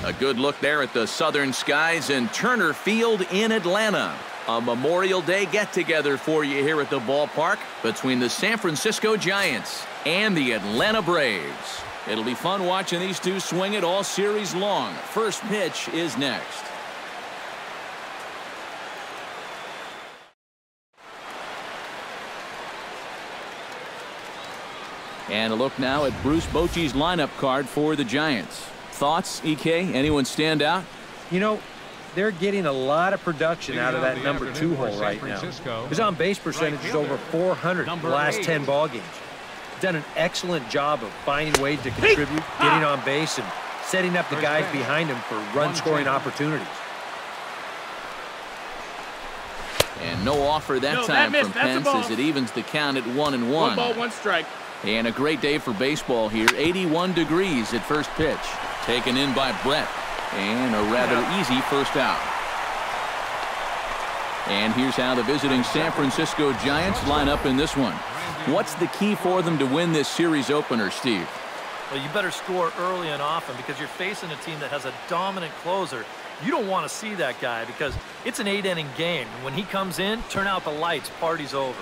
A good look there at the southern skies in Turner Field in Atlanta. A Memorial Day get-together for you here at the ballpark between the San Francisco Giants and the Atlanta Braves. It'll be fun watching these two swing it all series long. First pitch is next. And a look now at Bruce Bochy's lineup card for the Giants. Thoughts, EK? Anyone stand out? You know, they're getting a lot of production out of that number 2 hole right now. His on-base percentage is over 400 in the last 10 ball games. Done an excellent job of finding ways to contribute, getting on base, and setting up the guys behind him for run-scoring opportunities. And no offer that time from Pence as it evens the count at 1-1. 1 ball, 1 strike. And a great day for baseball here. 81 degrees at first pitch. Taken in by Brett. And a rather easy first out. And here's how the visiting San Francisco Giants line up in this one. What's the key for them to win this series opener, Steve? Well, you better score early and often because you're facing a team that has a dominant closer. You don't want to see that guy because it's an 8-inning game. And when he comes in, turn out the lights. Party's over.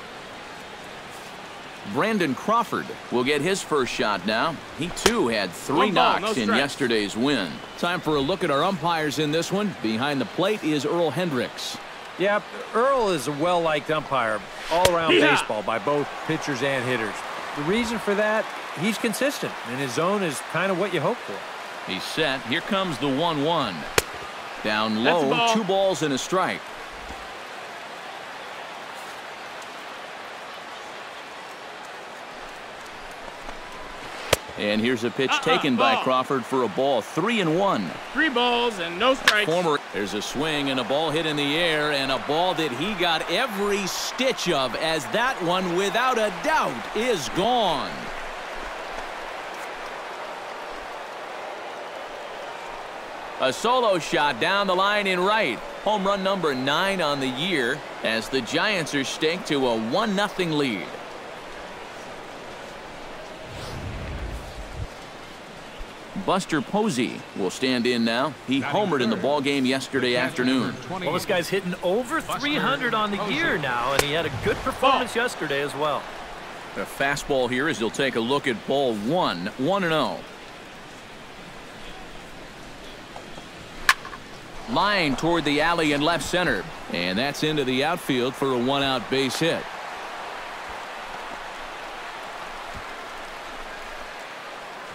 Brandon Crawford will get his first shot now. He, too, had 3 knocks in yesterday's win. Time for a look at our umpires in this one. Behind the plate is Earl Hendricks. Yeah, Earl is a well-liked umpire all-around baseball by both pitchers and hitters. The reason for that, he's consistent, and his zone is kind of what you hope for. He's set. Here comes the 1-1. Down low, 2 balls and a strike. And here's a pitch taken by Crawford for a ball. 3-1. 3 balls and no strikes. There's a swing and a ball hit in the air, and a ball that he got every stitch of, as that one, without a doubt, is gone. A solo shot down the line in right. Home run number 9 on the year as the Giants are staked to a 1-0 lead. Buster Posey will stand in now. He homered in the ball game yesterday afternoon. Well, this guy's hitting over 300 on the year now, and he had a good performance yesterday as well. A fastball here as he'll take a look at ball 1, 1-0. Line toward the alley in left center, and that's into the outfield for a 1-out base hit.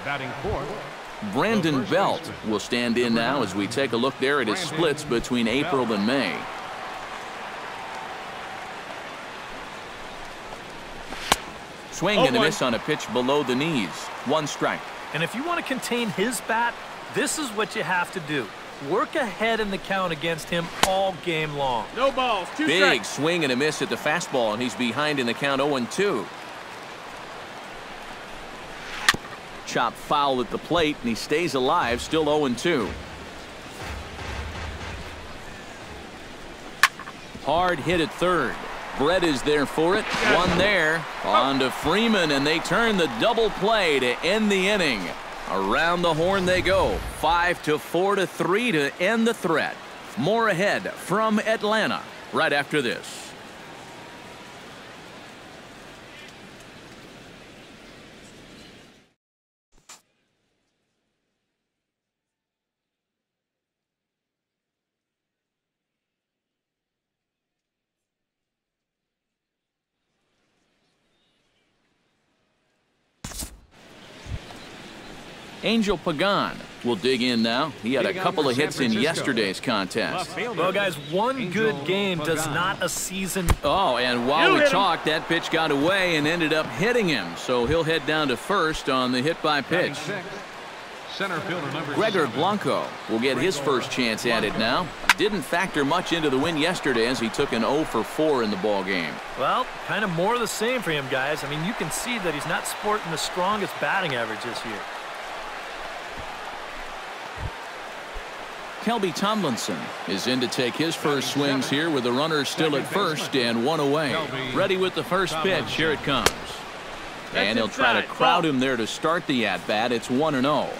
Batting fourth, Brandon Belt will stand in now as we take a look there at his splits between April and May. Swing and a miss on a pitch below the knees. 1 strike. And if you want to contain his bat, this is what you have to do. Work ahead in the count against him all game long. No balls, 2 strikes. Big swing and a miss at the fastball, and he's behind in the count 0-2. Chop foul at the plate, and he stays alive, still 0-2. Hard hit at third. Brett is there for it. 1 there. On to Freeman, and they turn the double play to end the inning. Around the horn they go. 5-4-3 to end the threat. More ahead from Atlanta right after this. Angel Pagan will dig in now. He had a couple of hits in yesterday's contest. Well, guys, 1 good game does not a season. Oh, and while we talked, that pitch got away and ended up hitting him. So he'll head down to first on the hit by pitch. Gregor Blanco will get his first chance at it now. Didn't factor much into the win yesterday as he took an 0 for 4 in the ball game. Well, kind of more of the same for him, guys. I mean, you can see that he's not sporting the strongest batting average this year. Kelby Tomlinson is in to take his first swings here with the runner still at first and 1 away. Ready with the first pitch. Here it comes. And he'll try to crowd him there to start the at-bat. It's 1-0.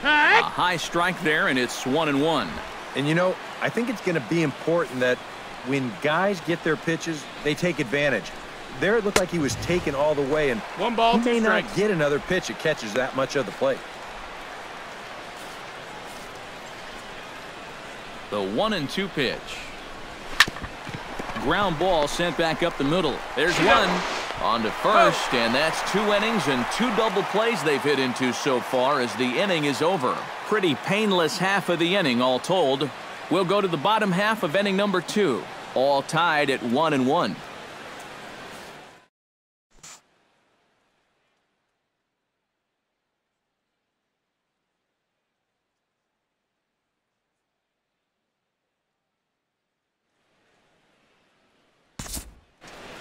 A high strike there, and it's 1-1. And, you know, I think it's going to be important that when guys get their pitches, they take advantage. There it looked like he was taken all the way, and One ball, he may two not strikes. get another pitch that catches that much of the plate. The 1-2 pitch. Ground ball sent back up the middle. There's one. On to first, and that's 2 innings and 2 double plays they've hit into so far as the inning is over. Pretty painless half of the inning, all told. We'll go to the bottom half of inning number 2, all tied at 1-1.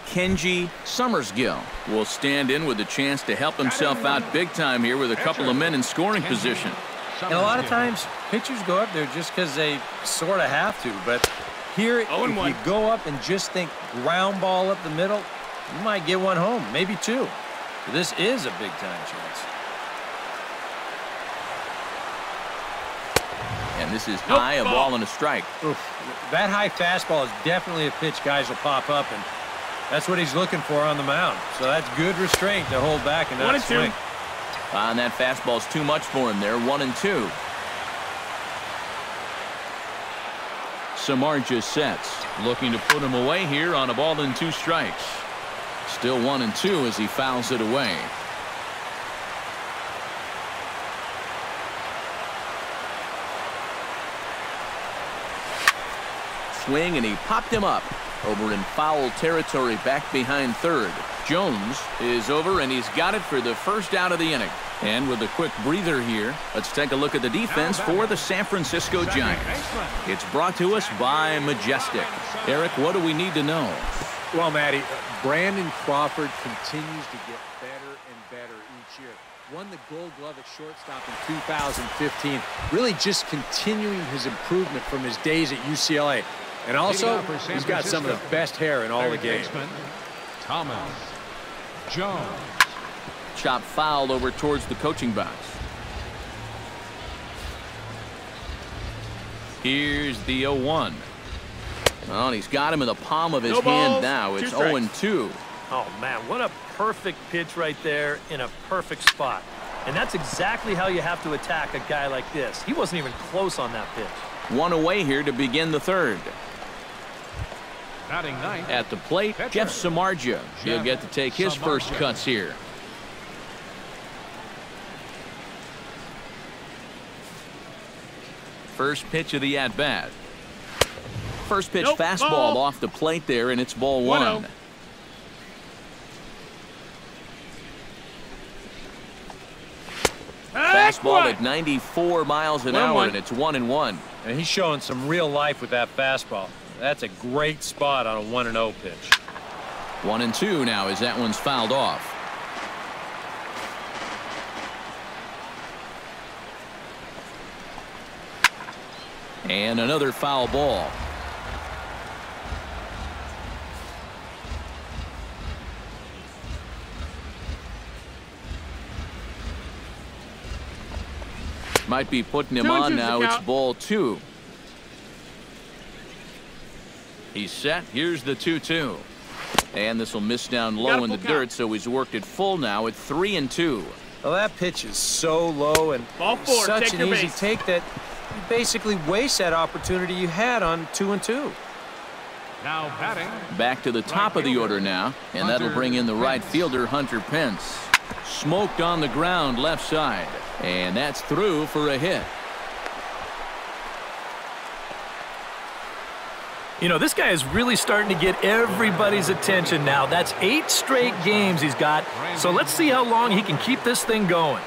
Kenji Summersgill will stand in with a chance to help himself out big time here with a couple of men in scoring position. And a lot of times, pitchers go up there just because they sort of have to. But here, if you go up and just think ground ball up the middle, you might get one home, maybe 2. This is a big-time chance. And this is high, a ball and a strike. Oof. That high fastball is definitely a pitch guys will pop up, and that's what he's looking for on the mound. So that's good restraint to hold back and not swing. And that fastball's too much for him there. 1-2. Samardzija sets, looking to put him away here on a ball and 2 strikes. Still 1-2 as he fouls it away. Swing, and he popped him up over in foul territory back behind third. Jones is over, and he's got it for the first out of the inning. And with a quick breather here, let's take a look at the defense for the San Francisco Giants. It's brought to us by Majestic. Eric, what do we need to know? Well, Matty, Brandon Crawford continues to get better and better each year. Won the Gold Glove at shortstop in 2015, really just continuing his improvement from his days at UCLA. And also, he's got some of the best hair in all the game. Thomas Jones. Chop foul over towards the coaching box. Here's the 0-1. Oh, and he's got him in the palm of his hand now. It's 0-2. Oh, man, what a perfect pitch right there in a perfect spot. And that's exactly how you have to attack a guy like this. He wasn't even close on that pitch. One away here to begin the third. Batting ninth. At the plate, Jeff Samardzija. He'll get to take his first cuts here. First pitch of the at-bat. First pitch fastball off the plate there, and it's ball 1. Fastball at 94 miles an hour, and it's 1-1. And he's showing some real life with that fastball. That's a great spot on a 1-0 pitch. 1-2 now as that one's fouled off. And another foul ball. Might be putting him on now. It's ball 2. He's set. Here's the 2-2. And this will miss down low in the dirt, so he's worked it full now at 3-2. Well, that pitch is so low and such an easy take that you basically waste that opportunity you had on 2-2. Now batting. Back to the top of the order now, and that'll bring in the right fielder, Hunter Pence. Smoked on the ground left side, and that's through for a hit. You know, this guy is really starting to get everybody's attention now. That's 8 straight games he's got, so let's see how long he can keep this thing going.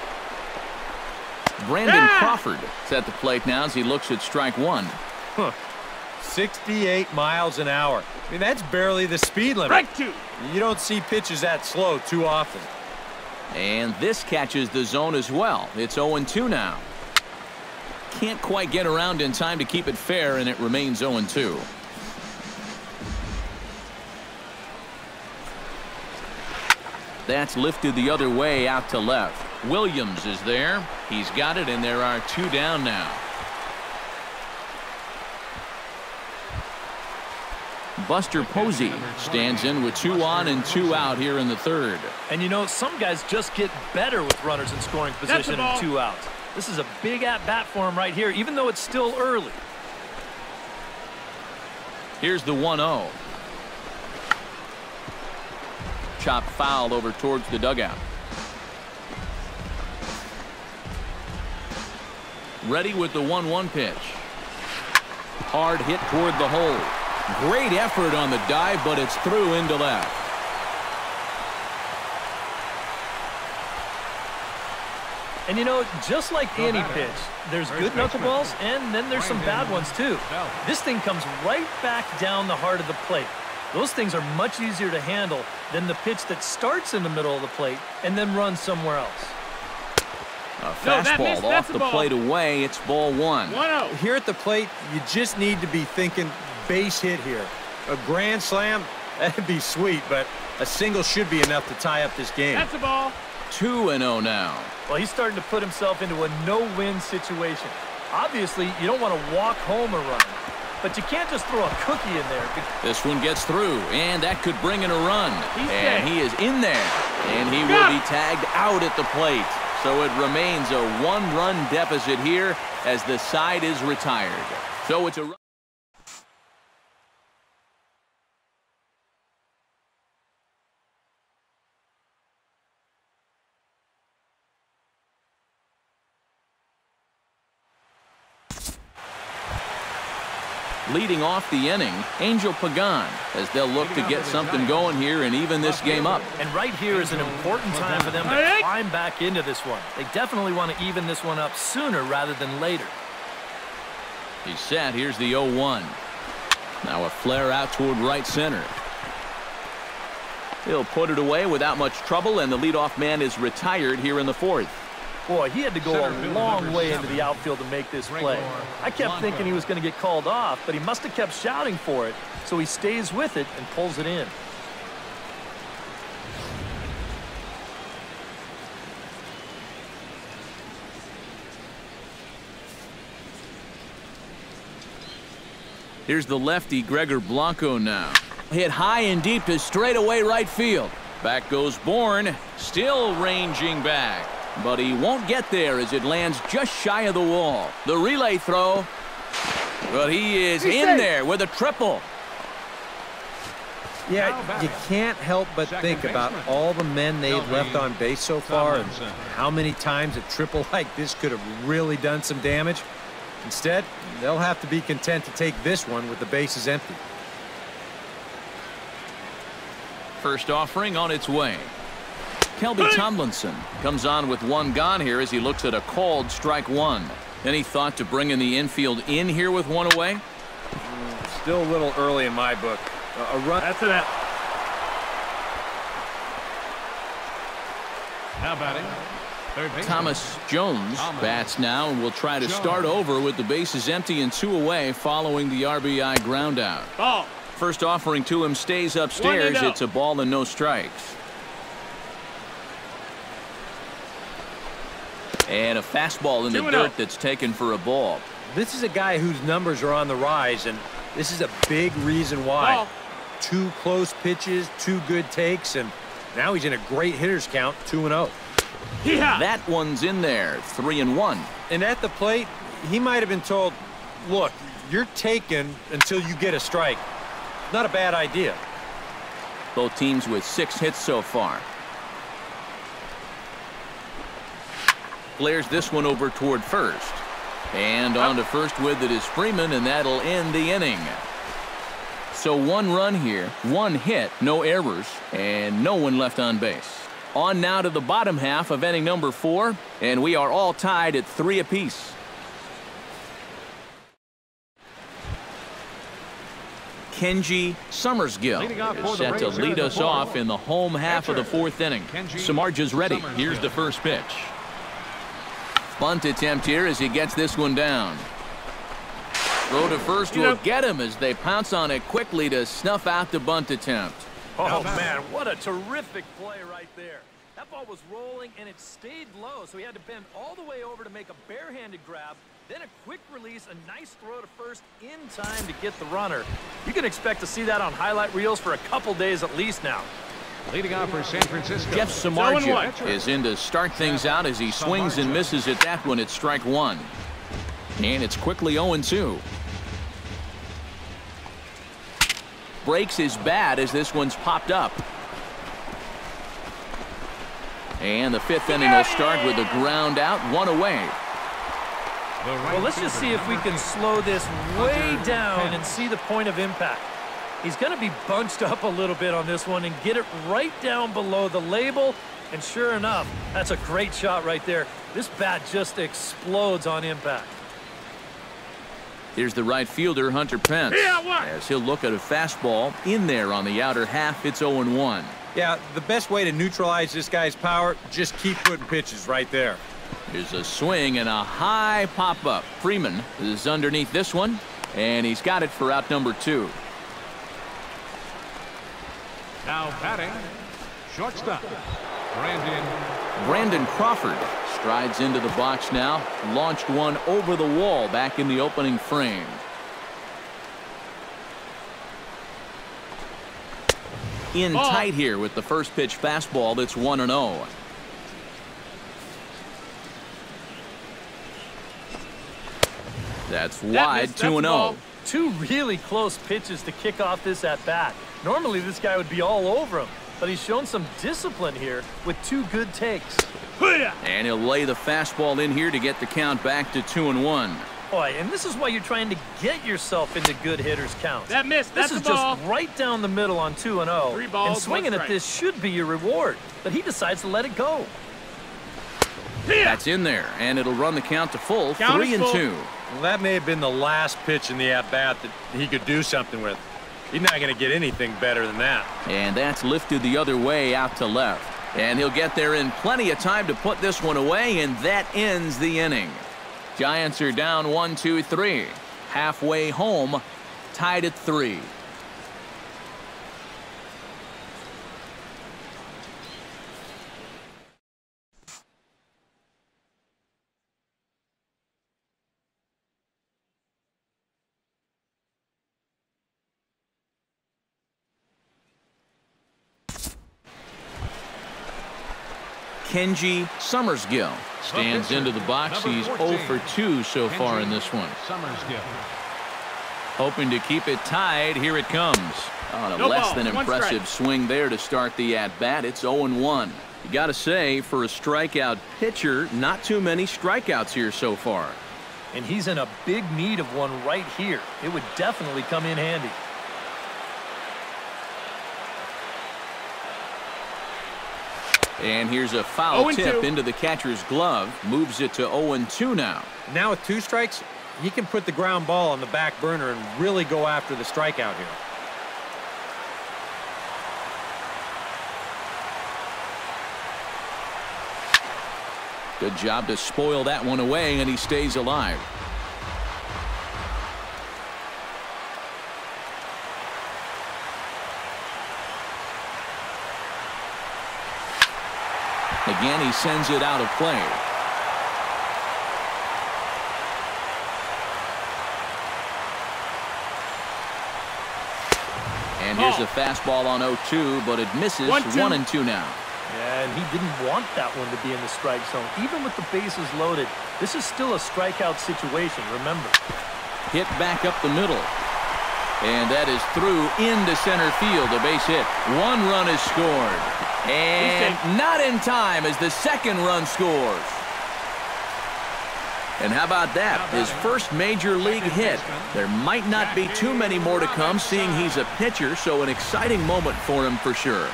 Brandon Crawford is at the plate now as he looks at strike 1. 68 miles an hour. I mean, that's barely the speed limit. Strike 2. You don't see pitches that slow too often. And this catches the zone as well. It's 0-2 now. Can't quite get around in time to keep it fair, and it remains 0-2. That's lifted the other way out to left. Williams is there. He's got it, and there are 2 down now. Buster Posey stands in with 2 on and 2 out here in the 3rd. And you know, some guys just get better with runners in scoring position and 2 outs. This is a big at-bat for him right here, even though it's still early. Here's the 1-0. Chop foul over towards the dugout. Ready with the 1-1 pitch. Hard hit toward the hole. Great effort on the dive, but it's through into left. And you know, just like any pitch, there's good knuckleballs and then there's some bad ones too. This thing comes right back down the heart of the plate. Those things are much easier to handle than the pitch that starts in the middle of the plate and then runs somewhere else. A fastball off the plate away. It's ball 1. 1-0. Here at the plate, you just need to be thinking base hit here. A grand slam, that'd be sweet, but a single should be enough to tie up this game. That's a ball. 2-0 now. Well, he's starting to put himself into a no-win situation. Obviously, you don't want to walk home a run, but you can't just throw a cookie in there. This one gets through, and that could bring in a run. And he is in there, and he will be tagged out at the plate. So it remains a 1-run deficit here as the side is retired. So it's a... Leading off the inning, Angel Pagan, as they'll look to get something going here and even this game up. And right here is an important time for them to climb back into this one. They definitely want to even this one up sooner rather than later. He's set. Here's the 0-1. Now a flare out toward right center. He'll put it away without much trouble, and the leadoff man is retired here in the 4th. Boy, he had to go a long way into the outfield to make this play. I kept thinking he was going to get called off, but he must have kept shouting for it, so he stays with it and pulls it in. Here's the lefty, Gregor Blanco now. Hit high and deep to straightaway right field. Back goes Bourne, still ranging back. But he won't get there as it lands just shy of the wall. The relay throw. But he is in there with a triple. Yeah, you can't help but think about all the men they've left on base so far and how many times a triple like this could have really done some damage. Instead, they'll have to be content to take this one with the bases empty. First offering on its way. Kelby Tomlinson comes on with 1 gone here as he looks at a called strike 1. Any thought to bringing the infield in here with 1 away? Still a little early in my book. A run. That's it. Now batting, third baseman Thomas Jones bats now and will try to start over with the bases empty and 2 away following the RBI ground out. Ball. First offering to him stays upstairs. It's a ball and no strikes. And a fastball in the dirt that's taken for a ball. This is a guy whose numbers are on the rise, and this is a big reason why. Ball. 2 close pitches, 2 good takes, and now he's in a great hitter's count, 2-0. Yeah. That one's in there, 3-1. And at the plate, he might have been told, look, you're taken until you get a strike. Not a bad idea. Both teams with 6 hits so far. Flares this one over toward first. And on to first with it is Freeman, and that'll end the inning. So 1 run here, 1 hit, no errors, and no one left on base. On now to the bottom half of inning number 4, and we are all tied at 3 apiece. Kenji Summersgill is set to lead us off in the home half of the 4th inning. Samardzij's ready. Here's the first pitch. Bunt attempt here as he gets this one down. Throw to first will get him as they pounce on it quickly to snuff out the bunt attempt. Oh, man, what a terrific play right there. That ball was rolling, and it stayed low, so he had to bend all the way over to make a barehanded grab, then a quick release, a nice throw to first in time to get the runner. You can expect to see that on highlight reels for a couple days at least now. Leading off for San Francisco, Jeff Samardzija is in to start things out as he swings and misses at that one at strike one. And it's quickly 0-2. Breaks his bat as this one's popped up. And the fifth inning will start with a ground out, one away. Well, let's just see if we can slow this way down and see the point of impact. He's going to be bunched up a little bit on this one and get it right down below the label. And sure enough, that's a great shot right there. This bat just explodes on impact. Here's the right fielder, Hunter Pence. As he'll look at a fastball in there on the outer half, it's 0-1. Yeah, the best way to neutralize this guy's power, just keep putting pitches right there. Here's a swing and a high pop-up. Freeman is underneath this one, and he's got it for out number 2. now batting, shortstop, Brandon Crawford strides into the box now. Launched one over the wall back in the opening frame. In tight here with the first pitch fastball that's 1-0. That's wide, 2-0. Two really close pitches to kick off this at-bat. Normally this guy would be all over him, but he's shown some discipline here with two good takes. And he'll lay the fastball in here to get the count back to 2-1. Boy, and this is why you're trying to get yourself into good hitters counts. That missed. That's this is the ball. Just right down the middle on 2-0. 3 balls, and swinging at this should be your reward, but he decides to let it go. That's in there, and it'll run the count to full, 3-2. Well, that may have been the last pitch in the at-bat that he could do something with. He's not going to get anything better than that. And that's lifted the other way out to left. And he'll get there in plenty of time to put this one away, and that ends the inning. Giants are down 1-2-3. Halfway home, tied at 3. Kenji Summersgill stands into the box. He's 0 for 2 so far in this one. Hoping to keep it tied. Here it comes. On a less than impressive swing there to start the at-bat. It's 0-1. You got to say, for a strikeout pitcher, not too many strikeouts here so far. And he's in a big need of one right here. It would definitely come in handy. And here's a foul tip into the catcher's glove. Moves it to 0-2 now. Now with 2 strikes, he can put the ground ball on the back burner and really go after the strikeout here. Good job to spoil that one away, and he stays alive. Again, he sends it out of play. And here's a fastball on 0-2, but it misses. 1-2 now. Yeah, and he didn't want that one to be in the strike zone. Even with the bases loaded, this is still a strikeout situation, remember. Hit back up the middle. And that is through into center field, a base hit. 1 run is scored. And not in time as the second run scores. And how about that? His first major league hit. There might not be too many more to come, seeing he's a pitcher, so an exciting moment for him for sure.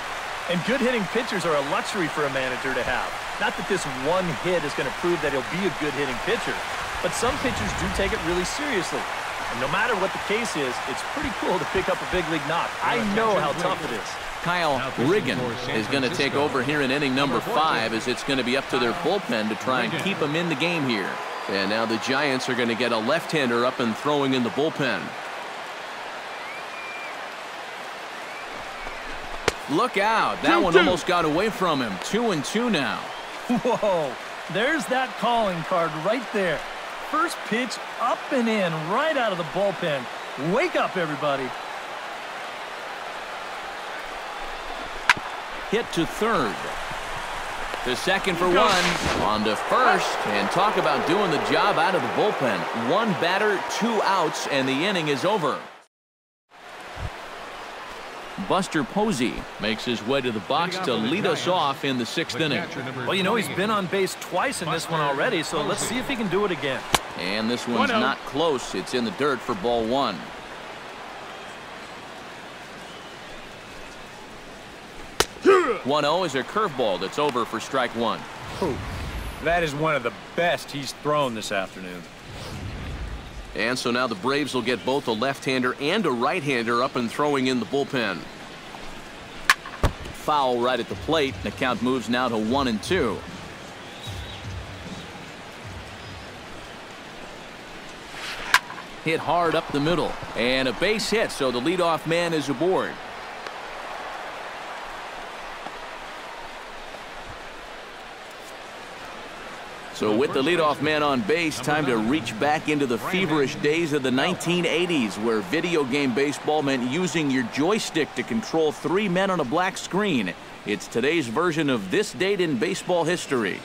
And good hitting pitchers are a luxury for a manager to have. Not that this one hit is going to prove that he'll be a good hitting pitcher, but some pitchers do take it really seriously. And no matter what the case is, it's pretty cool to pick up a big league knock. I know how tough it is. Kyle Riggin is going to take over here in inning number 5, as it's going to be up to their bullpen to try and keep him in the game here. And now the Giants are going to get a left-hander up and throwing in the bullpen. Look out. That one almost got away from him. 2-2 now. Whoa, there's that calling card right there. First pitch up and in right out of the bullpen. Wake up, everybody. Hit to third. To second for one. On to first. And talk about doing the job out of the bullpen. One batter, 2 outs, and the inning is over. Buster Posey makes his way to the box to lead us off in the 6th inning. Well, you know, he's been on base twice in this one already, so let's see if he can do it again. And this one's not close. It's in the dirt for ball 1. One-0 is a curveball that's over for strike 1. Ooh, that is one of the best he's thrown this afternoon. And so now the Braves will get both a left-hander and a right-hander up and throwing in the bullpen. Foul right at the plate. The count moves now to 1-2. Hit hard up the middle. And a base hit, so the leadoff man is aboard. So with the leadoff man on base, time to reach back into the feverish days of the 1980s, where video game baseball meant using your joystick to control 3 men on a black screen. It's today's version of this date in baseball history.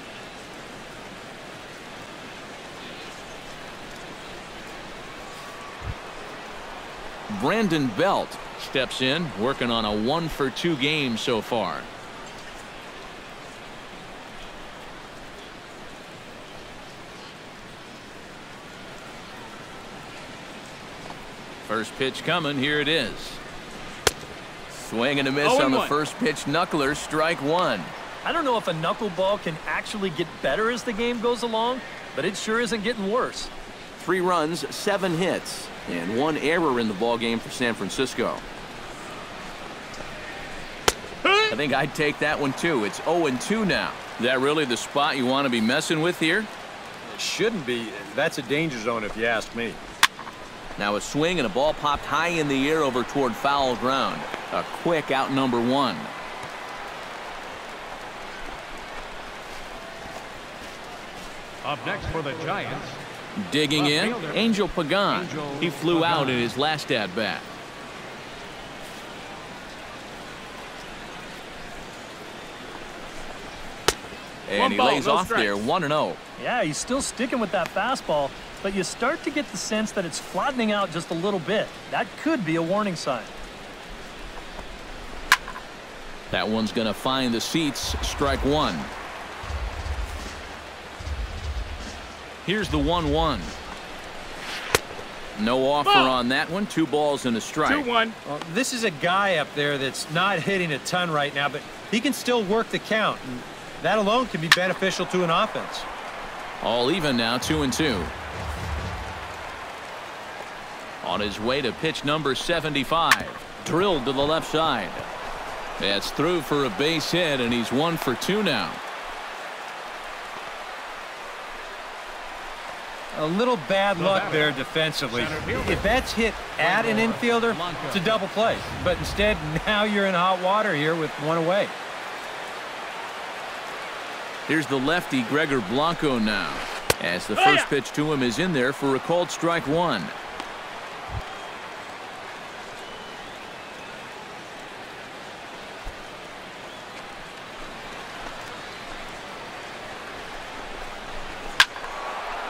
Brandon Belt steps in, working on a 1-for-2 game so far. First pitch coming. Here it is. Swing and a miss on the first pitch. Knuckler, strike 1. I don't know if a knuckleball can actually get better as the game goes along, but it sure isn't getting worse. 3 runs, 7 hits, and 1 error in the ballgame for San Francisco. I think I'd take that one too. It's 0-2 now. Is that really the spot you want to be messing with here? It shouldn't be. That's a danger zone if you ask me. Now a swing and a ball popped high in the air over toward foul ground. A quick out number 1. Up next for the Giants. Digging in, Angel Pagan. He flew out in his last at-bat. And he lays off there, 1-0. Yeah, he's still sticking with that fastball, but you start to get the sense that it's flattening out just a little bit. That could be a warning sign. That one's going to find the seats, strike 1. Here's the 1-1. No offer on that one. 2 balls and a strike. 2-1. Well, this is a guy up there that's not hitting a ton right now, but he can still work the count. And that alone can be beneficial to an offense. All even now, 2-2. On his way to pitch number 75. Drilled to the left side. That's through for a base hit, and he's 1-for-2 now. A little bad luck there defensively. If that's hit at an infielder, it's a double play. But instead, now you're in hot water here with 1 away. Here's the lefty, Gregor Blanco, now. As the first pitch to him is in there for a called strike 1.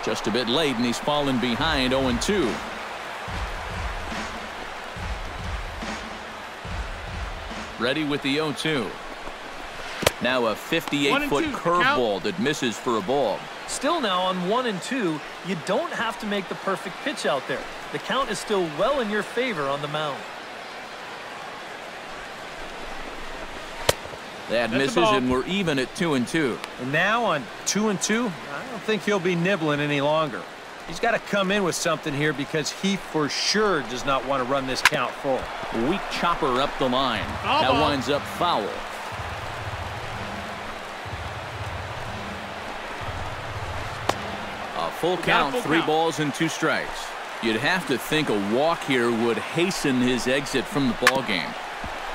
Just a bit late, and he's fallen behind, 0-2. Ready with the 0-2. Now a 58-foot curveball that misses for a ball. Still now on 1-2, you don't have to make the perfect pitch out there. The count is still well in your favor on the mound. That misses, and we're even at 2-2. And now on 2-2, I don't think he'll be nibbling any longer. He's got to come in with something here because he for sure does not want to run this count full. Weak chopper up the line. That winds up foul. A full count, 3 balls and 2 strikes. You'd have to think a walk here would hasten his exit from the ballgame.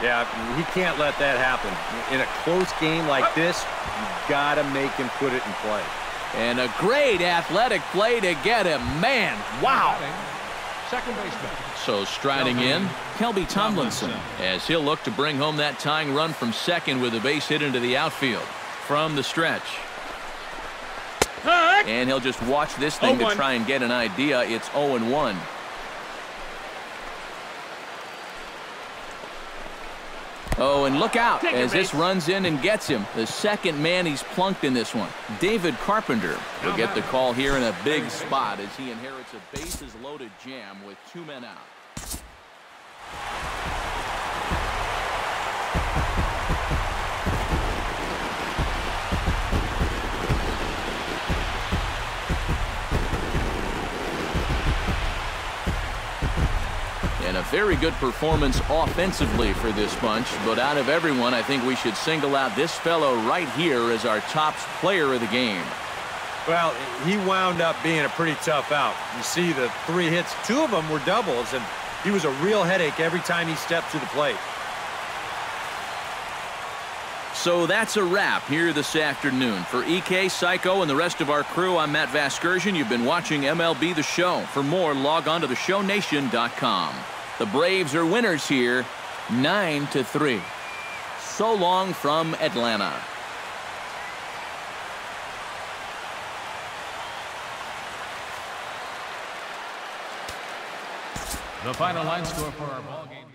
Yeah, he can't let that happen. In a close game like this, you got to make him put it in play. And a great athletic play to get him. Man, wow. Second baseman. So striding in, Kelby Tomlinson, as he'll look to bring home that tying run from second with a base hit into the outfield from the stretch. And he'll just watch this thing to try and get an idea. It's 0-1. Oh, and look out as this runs in and gets him. The second man he's plunked in this one. David Carpenter will get the call here in a big spot as he inherits a bases-loaded jam with 2 men out. And a very good performance offensively for this bunch, but out of everyone, I think we should single out this fellow right here as our top player of the game. Well, he wound up being a pretty tough out. You see the 3 hits, 2 of them were doubles, and he was a real headache every time he stepped to the plate. So that's a wrap here this afternoon. For EK, Psycho, and the rest of our crew, I'm Matt Vasgersian. You've been watching MLB The Show. For more, log on to theshownation.com. The Braves are winners here, 9-3. So long from Atlanta. The final line score for our ball game.